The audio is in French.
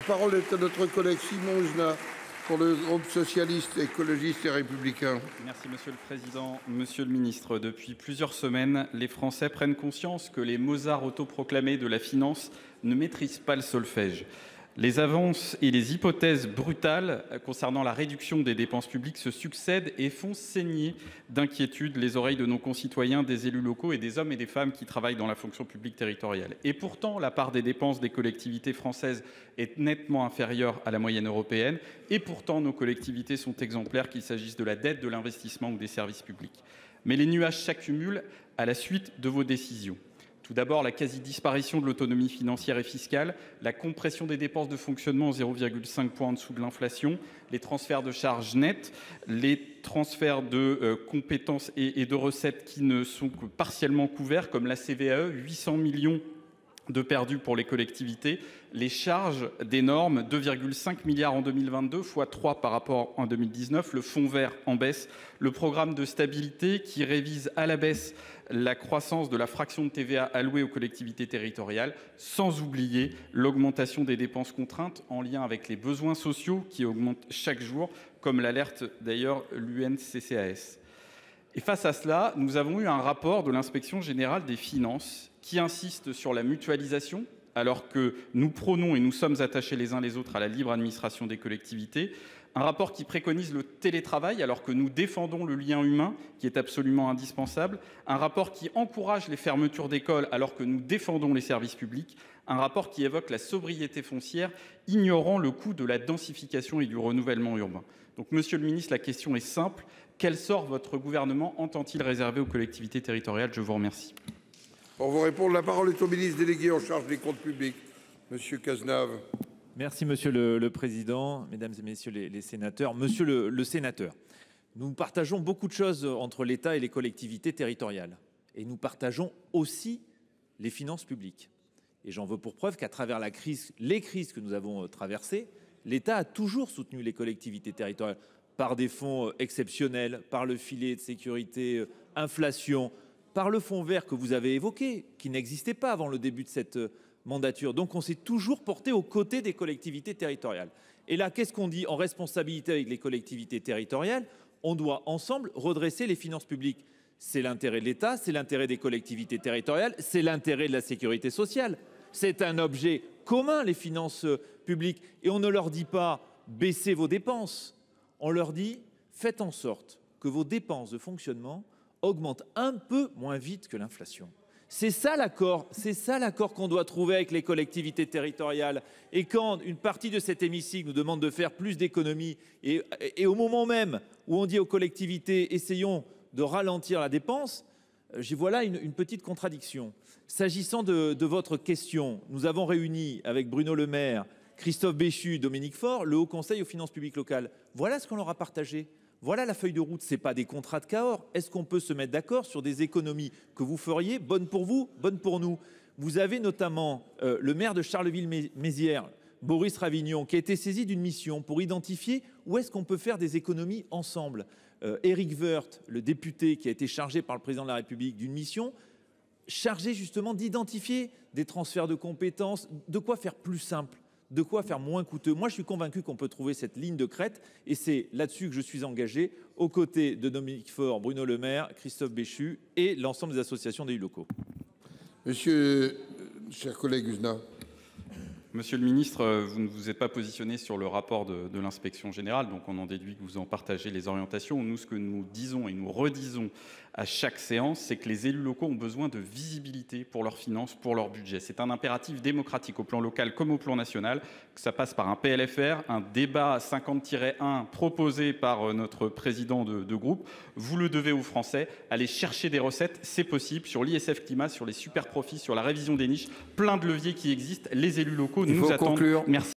parole est à notre collègue Simon Husa pour le groupe socialiste, écologiste et républicain. Merci Monsieur le Président. Monsieur le Ministre, depuis plusieurs semaines, les Français prennent conscience que les Mozart autoproclamés de la finance ne maîtrisent pas le solfège. Les avances et les hypothèses brutales concernant la réduction des dépenses publiques se succèdent et font saigner d'inquiétude les oreilles de nos concitoyens, des élus locaux et des hommes et des femmes qui travaillent dans la fonction publique territoriale. Et pourtant, la part des dépenses des collectivités françaises est nettement inférieure à la moyenne européenne. Et pourtant, nos collectivités sont exemplaires, qu'il s'agisse de la dette, de l'investissement ou des services publics. Mais les nuages s'accumulent à la suite de vos décisions. Tout d'abord, la quasi-disparition de l'autonomie financière et fiscale, la compression des dépenses de fonctionnement 0,5 points en dessous de l'inflation, les transferts de charges nettes, les transferts de compétences et de recettes qui ne sont que partiellement couverts, comme la CVAE, 800 millions de perdus pour les collectivités, les charges des normes, 2,5 milliards en 2022, fois 3 par rapport en 2019, le fonds vert en baisse, le programme de stabilité qui révise à la baisse la croissance de la fraction de TVA allouée aux collectivités territoriales, sans oublier l'augmentation des dépenses contraintes en lien avec les besoins sociaux qui augmentent chaque jour, comme l'alerte d'ailleurs l'UNCCAS. Et face à cela, nous avons eu un rapport de l'inspection générale des finances qui insiste sur la mutualisation, alors que nous prônons et nous sommes attachés les uns les autres à la libre administration des collectivités. Un rapport qui préconise le télétravail, alors que nous défendons le lien humain, qui est absolument indispensable. Un rapport qui encourage les fermetures d'écoles, alors que nous défendons les services publics. Un rapport qui évoque la sobriété foncière, ignorant le coût de la densification et du renouvellement urbain. Donc, Monsieur le Ministre, la question est simple. Quel sort votre gouvernement entend-il réserver aux collectivités territoriales? Je vous remercie. Pour vous répondre, la parole est au ministre délégué en charge des comptes publics, Monsieur Cazenave. Merci Monsieur le Président, Mesdames et Messieurs les sénateurs. Monsieur le sénateur, nous partageons beaucoup de choses entre l'État et les collectivités territoriales. Et nous partageons aussi les finances publiques. Et j'en veux pour preuve qu'à travers les crises que nous avons traversées, l'État a toujours soutenu les collectivités territoriales par des fonds exceptionnels, par le filet de sécurité, inflation, par le fonds vert que vous avez évoqué, qui n'existait pas avant le début de cette mandature. Donc on s'est toujours porté aux côtés des collectivités territoriales. Et là, qu'est-ce qu'on dit en responsabilité avec les collectivités territoriales? On doit ensemble redresser les finances publiques. C'est l'intérêt de l'État, c'est l'intérêt des collectivités territoriales, c'est l'intérêt de la sécurité sociale. C'est un objet commun, les finances publiques. Et on ne leur dit pas baissez vos dépenses. On leur dit faites en sorte que vos dépenses de fonctionnement augmentent un peu moins vite que l'inflation. C'est ça l'accord qu'on doit trouver avec les collectivités territoriales. Et quand une partie de cet hémicycle nous demande de faire plus d'économies et au moment même où on dit aux collectivités essayons de ralentir la dépense, j'y vois là une petite contradiction. S'agissant de votre question, nous avons réuni avec Bruno Le Maire, Christophe Béchu, Dominique Faure, le Haut Conseil aux finances publiques locales. Voilà ce qu'on leur a partagé. Voilà la feuille de route, ce n'est pas des contrats de Cahors. Est-ce qu'on peut se mettre d'accord sur des économies que vous feriez, bonnes pour vous, bonnes pour nous? Vous avez notamment le maire de Charleville-Mézières, Boris Ravignon, qui a été saisi d'une mission pour identifier où est-ce qu'on peut faire des économies ensemble. Éric Woerth, le député qui a été chargé par le président de la République d'une mission, chargé justement d'identifier des transferts de compétences, de quoi faire plus simple, de quoi faire moins coûteux. Moi, je suis convaincu qu'on peut trouver cette ligne de crête et c'est là-dessus que je suis engagé aux côtés de Dominique Faure, Bruno Le Maire, Christophe Béchu et l'ensemble des associations d'élus locaux. Monsieur, cher collègue Uzna. Monsieur le ministre, vous ne vous êtes pas positionné sur le rapport de l'inspection générale, donc on en déduit que vous en partagez les orientations. Nous, ce que nous disons et nous redisons à chaque séance, c'est que les élus locaux ont besoin de visibilité pour leurs finances, pour leur budget. C'est un impératif démocratique au plan local comme au plan national, que ça passe par un PLFR, un débat 50-1 proposé par notre président de groupe. Vous le devez aux Français, aller chercher des recettes, c'est possible, sur l'ISF climat, sur les super profits, sur la révision des niches, plein de leviers qui existent. Les élus locaux nous attendent. Conclure. Merci.